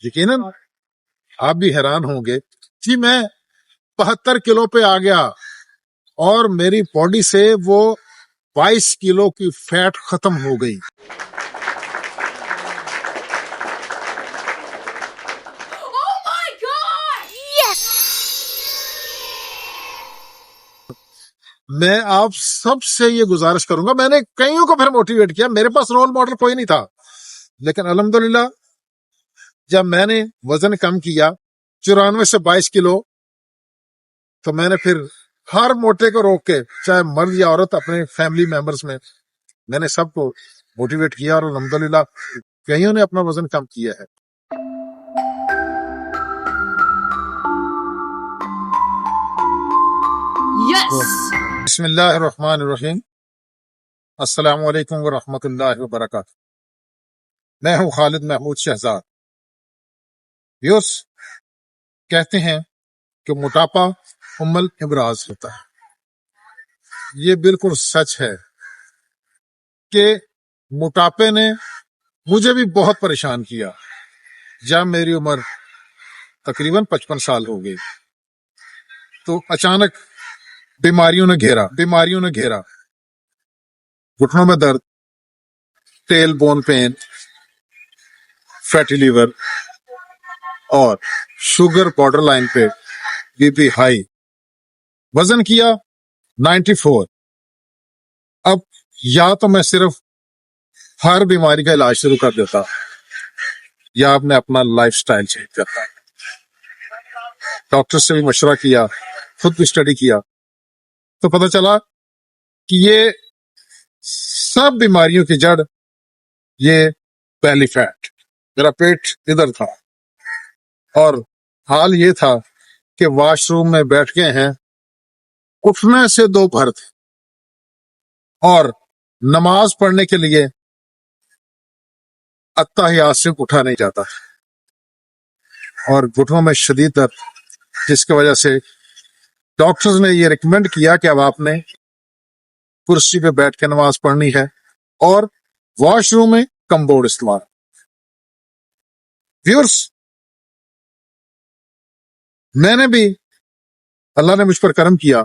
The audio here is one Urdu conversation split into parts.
یقیناً آپ بھی حیران ہوں گے کہ میں 75 کلو پہ آ گیا اور میری باڈی سے وہ 22 کلو کی فیٹ ختم ہو گئی. میں آپ سب سے یہ گزارش کروں گا، میں نے کئیوں کو پھر موٹیویٹ کیا، میرے پاس رول ماڈل کوئی نہیں تھا، لیکن الحمدللہ جب میں نے وزن کم کیا 94 سے 22 کلو، تو میں نے پھر ہر موٹے کو روک کے، چاہے مرد یا عورت، اپنے فیملی ممبرز میں نے سب کو موٹیویٹ کیا اور الحمدللہ کئیوں نے اپنا وزن کم کیا ہے. بسم اللہ الرحمن الرحیم. السلام علیکم ورحمۃ اللہ وبرکاتہ. میں ہوں خالد محمود شہزاد. ویورز، کہتے ہیں کہ موٹاپا ام الامراض ہوتا ہے. یہ بالکل سچ ہے کہ موٹاپے نے مجھے بھی بہت پریشان کیا. جب میری عمر تقریباً 55 سال ہو گئی تو اچانک بیماریوں نے گھیرا. گھٹنوں میں درد، tail bone pain, fatty liver اور شوگر بارڈر لائن پہ، بی پی ہائی. وزن کیا 94. اب یا تو میں صرف ہر بیماری کا علاج شروع کر دیتا یا آپ نے اپنا لائف سٹائل چینج کرتا. ڈاکٹر سے بھی مشورہ کیا، خود بھی اسٹڈی کیا، تو پتہ چلا کہ یہ سب بیماریوں کی جڑ یہ بیلی فیٹ. میرا پیٹ ادھر تھا اور حال یہ تھا کہ واش روم میں بیٹھ گئے ہیں، اٹھنے سے دو بھر تھے اور نماز پڑھنے کے لیے اتحیات سے اٹھا نہیں جاتا اور گھٹنوں میں شدید درد، جس کی وجہ سے ڈاکٹرز نے یہ ریکمینڈ کیا کہ اب آپ نے کرسی پہ بیٹھ کے نماز پڑھنی ہے اور واش روم میں کم بورڈ استعمال. ویورز، میں نے بھی، اللہ نے مجھ پر کرم کیا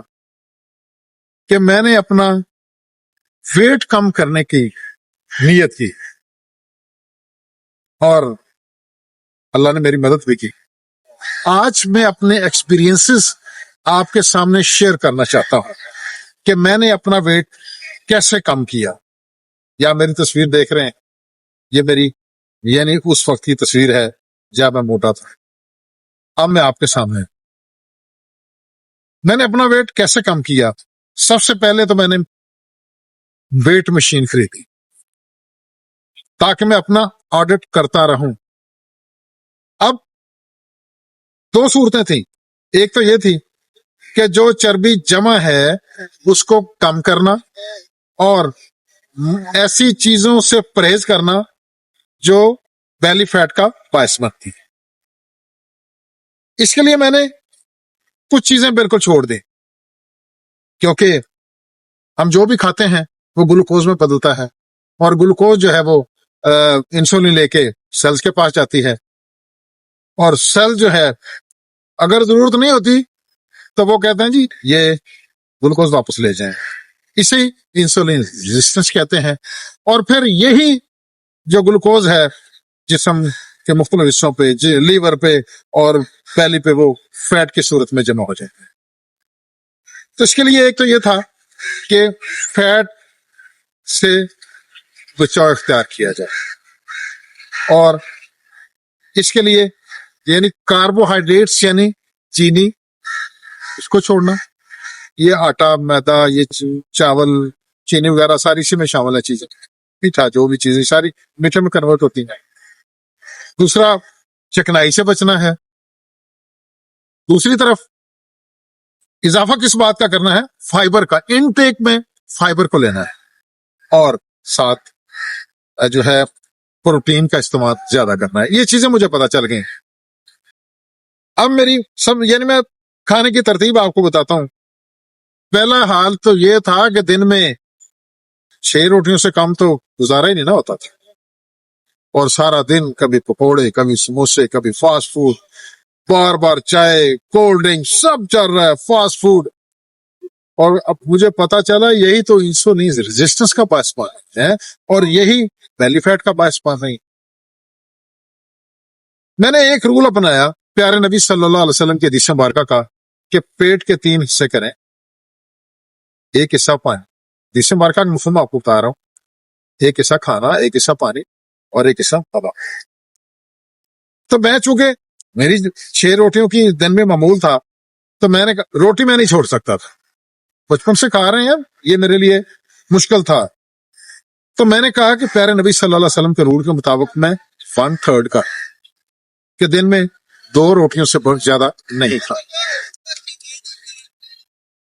کہ میں نے اپنا ویٹ کم کرنے کی نیت کی اور اللہ نے میری مدد بھی کی. آج میں اپنے ایکسپیرینسز آپ کے سامنے شیئر کرنا چاہتا ہوں کہ میں نے اپنا ویٹ کیسے کم کیا. یا میری تصویر دیکھ رہے ہیں، یہ میری یعنی اس وقت کی تصویر ہے جب میں موٹا تھا. اب میں آپ کے سامنے، میں نے اپنا ویٹ کیسے کم کیا. سب سے پہلے تو میں نے ویٹ مشین خریدی تاکہ میں اپنا آڈٹ کرتا رہوں. اب دو صورتیں تھیں. ایک تو یہ تھی کہ جو چربی جمع ہے اس کو کم کرنا اور ایسی چیزوں سے پرہیز کرنا جو بیلی فیٹ کا باعث بنتی. اس کے لیے میں نے کچھ چیزیں بالکل چھوڑ دی، کیونکہ ہم جو بھی کھاتے ہیں وہ گلوکوز میں بدلتا ہے اور گلوکوز جو ہے وہ انسولین لے کے سیلز کے پاس جاتی ہے اور سیل جو ہے اگر ضرورت نہیں ہوتی تو وہ کہتے ہیں جی یہ گلوکوز واپس لے جائیں. اسے انسولین ریزسٹنس کہتے ہیں. اور پھر یہی جو گلوکوز ہے جسم کے مختلف حصوں پہ، لیور پہ اور بیلی پہ، وہ فیٹ کی صورت میں جمع ہو جاتے ہیں. تو اس کے لیے ایک تو یہ تھا کہ فیٹ سے بچاؤ اختیار کیا جائے اور اس کے لیے یعنی کاربوہائیڈریٹس یعنی چینی، اس کو چھوڑنا. یہ آٹا، میدا، یہ چاول، چینی وغیرہ ساری اسی میں شامل ہے چیزیں. میٹھا، جو بھی چیزیں ساری میٹھے میں کنورٹ ہوتی ہیں. دوسرا، چکنائی سے بچنا ہے. دوسری طرف اضافہ کس بات کا کرنا ہے؟ فائبر کا. انٹیک میں فائبر کو لینا ہے اور ساتھ جو ہے پروٹین کا استعمال زیادہ کرنا ہے. یہ چیزیں مجھے پتا چل گئی. اب میری یعنی میں کھانے کی ترتیب آپ کو بتاتا ہوں. پہلا حال تو یہ تھا کہ دن میں 6 روٹیوں سے کم تو گزارا ہی نہیں نہ ہوتا تھا. اور سارا دن کبھی پکوڑے، کبھی سموسے، کبھی فاسٹ فوڈ، بار بار چائے، کولڈ ڈرنک، سب چل رہا ہے، فاسٹ فوڈ. اور اب مجھے پتا چلا یہی تو انسولین ریزسٹنس کا باعث بن ہے اور یہی بیلی فیٹ کا باعث بن رہی. میں نے ایک رول اپنایا پیارے نبی صلی اللہ علیہ وسلم کے حدیث مبارکہ کا کہ پیٹ کے 3 حصے کریں، ایک حصہ پانی. حدیث مبارکہ کا مفہوم آپ کو بتا رہا ہوں، ایک حصہ کھانا، ایک حصہ پانی اور ایک حصہ ہوا. تو میں چونکہ میری 6 روٹیوں کی دن میں معمول تھا تو میں نے روٹی میں نہیں چھوڑ سکتا تھا، بچپن سے کھا رہے ہیں، یہ میرے لیے مشکل تھا. تو میں نے کہا کہ پیارے نبی صلی اللہ علیہ وسلم کے رول کے مطابق میں 1/3 کا کہ دن میں 2 روٹیوں سے بہت زیادہ نہیں کھا.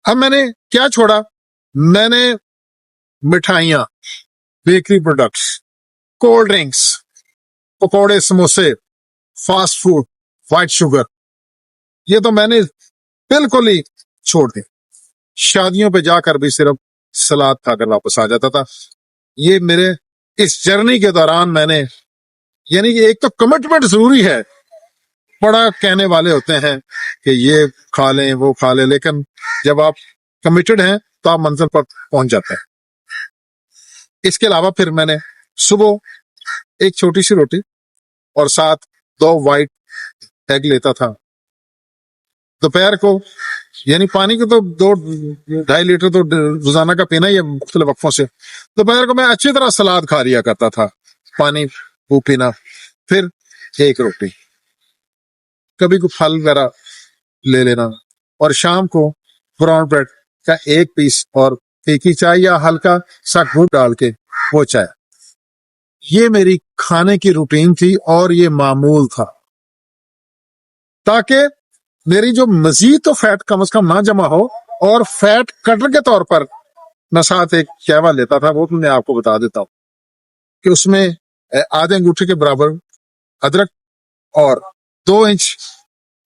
اب میں نے کیا چھوڑا؟ میں نے مٹھائیاں، بیکری پروڈکٹس، کولڈ ڈرنکس، پکوڑے، سموسے، فاسٹ فوڈ، وائٹ شوگر، یہ تو میں نے بالکل ہی چھوڑ دی. شادیوں پہ جا کر بھی صرف سلاد کھا کر واپس آ جاتا تھا. یہ میرے اس جرنی کے دوران میں نے، یعنی کہ ایک تو کمٹمنٹ ضروری ہے، بڑا کہنے والے ہوتے ہیں کہ یہ کھا لیں وہ کھا لیں، لیکن جب آپ کمیٹڈ ہیں تو آپ منزل پر پہنچ جاتے ہیں. اس کے علاوہ پھر میں نے صبح ایک چھوٹی سی روٹی اور ساتھ 2 وائٹ ایگ لیتا تھا. دوپہر کو یعنی پانی کو تو 2-2.5 لیٹر تو روزانہ کا پینا ہی ہے مختلف وقفوں سے. دوپہر کو میں اچھی طرح سلاد کھا لیا کرتا تھا، پانی وہ پینا، پھر ایک روٹی، کبھی کوئی پھل وغیرہ لے لینا، اور شام کو براؤن بریڈ کا 1 پیس اور پھیکی چائے یا ہلکا سا گڑ ڈال کے وہ چائے. یہ میری کھانے کی روٹین تھی اور یہ معمول تھا تاکہ میری جو مزید تو فیٹ کم از کم نہ جمع ہو. اور فیٹ کٹر کے طور پر میں ساتھ ایک کہوا لیتا تھا، وہ میں آپ کو بتا دیتا ہوں کہ اس میں آدھے انگوٹھے کے برابر ادرک اور 2 انچ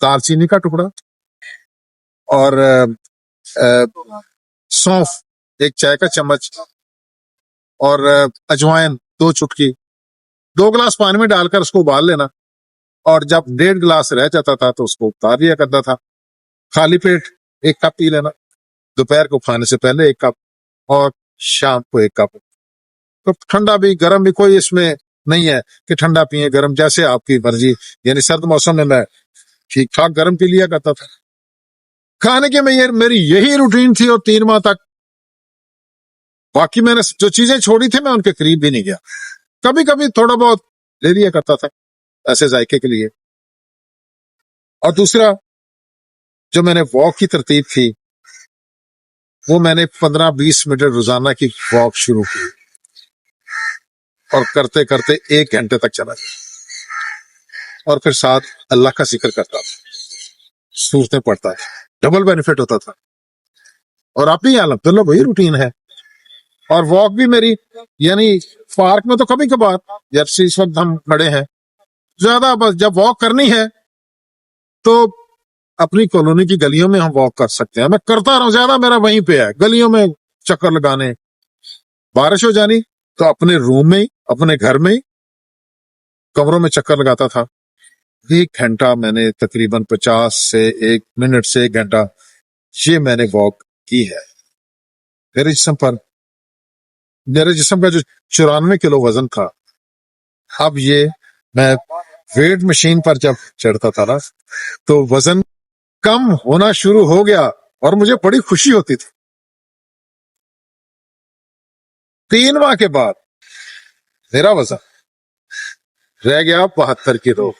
دال چینی کا ٹکڑا اور سونف 1 چائے کا چمچ اور اجوائن 2 چٹکی 2 گلاس پانی میں ڈال کر اس کو ابال لینا، اور جب 1.5 گلاس رہ جاتا تھا تو اس کو اتار لیا کرتا تھا. خالی پیٹ 1 کپ پی لینا، دوپہر کو کھانے سے پہلے 1 کپ اور شام کو 1 کپ. تو ٹھنڈا بھی گرم بھی کوئی اس میں نہیں ہے کہ ٹھنڈا پیئے گرم، جیسے آپ کی مرضی. یعنی سرد موسم میں ٹھیک ٹھاک گرم پی لیا کرتا تھا. کھانے کے میں میری یہی روٹین تھی اور 3 ماہ تک. باقی میں نے جو چیزیں چھوڑی تھی میں ان کے قریب بھی نہیں گیا. کبھی کبھی تھوڑا بہت لے لیا کرتا تھا ایسے ذائقے کے لیے. اور دوسرا جو میں نے واک کی ترتیب تھی وہ میں نے 15-20 منٹ روزانہ کی واک شروع کی اور کرتے کرتے 1 گھنٹے تک چلا گیا، اور پھر ساتھ اللہ کا ذکر کرتا تھا، سورتیں پڑھتا تھا، ڈبل بینیفٹ ہوتا تھا. اور اب بھی الحمدللہ وہی روٹین ہے. اور واک بھی میری یعنی پارک میں تو کبھی کبھار، جب اس وقت ہم کھڑے ہیں زیادہ، بس جب واک کرنی ہے تو اپنی کالونی کی گلیوں میں ہم واک کر سکتے ہیں. میں کرتا رہا ہوں، زیادہ میرا وہیں پہ ہے، گلیوں میں چکر لگانے. بارش ہو جانی تو اپنے روم میں ہی، اپنے گھر میں ہی کمروں میں چکر لگاتا تھا. 1 گھنٹہ میں نے تقریباً 50 سے 1 منٹ سے 1 گھنٹہ یہ میں نے واک کی ہے. میرے جسم کا جو 94 کلو وزن تھا، اب یہ میں ویٹ مشین پر جب چڑھتا تھا نا تو وزن کم ہونا شروع ہو گیا اور مجھے بڑی خوشی ہوتی تھی. 3 ماہ کے بعد میرا وزن رہ گیا 72 کلو.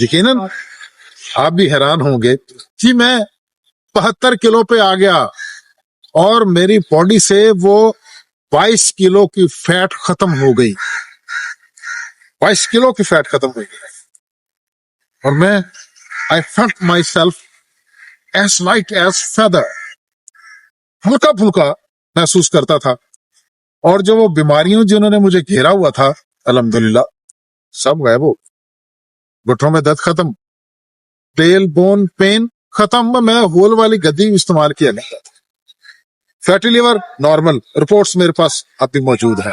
یقیناً آپ بھی حیران ہوں گے کہ میں 72 کلو پہ آ گیا اور میری باڈی سے وہ 22 کلو کی فیٹ ختم ہو گئی. 22 کلو کی فیٹ ختم ہو گئی اور میں I felt myself as light as feather. ہلکا پھلکا محسوس کرتا تھا. اور جو وہ بیماریوں جنہوں نے مجھے گھیرا ہوا تھا الحمدللہ سب غائب ہو. گٹھوں میں درد ختم، ٹیل بون پین ختم. میں ہول والی گدی استعمال کیا کرتا تھا. فیٹی لیور نارمل، رپورٹس میرے پاس اب بھی موجود ہے.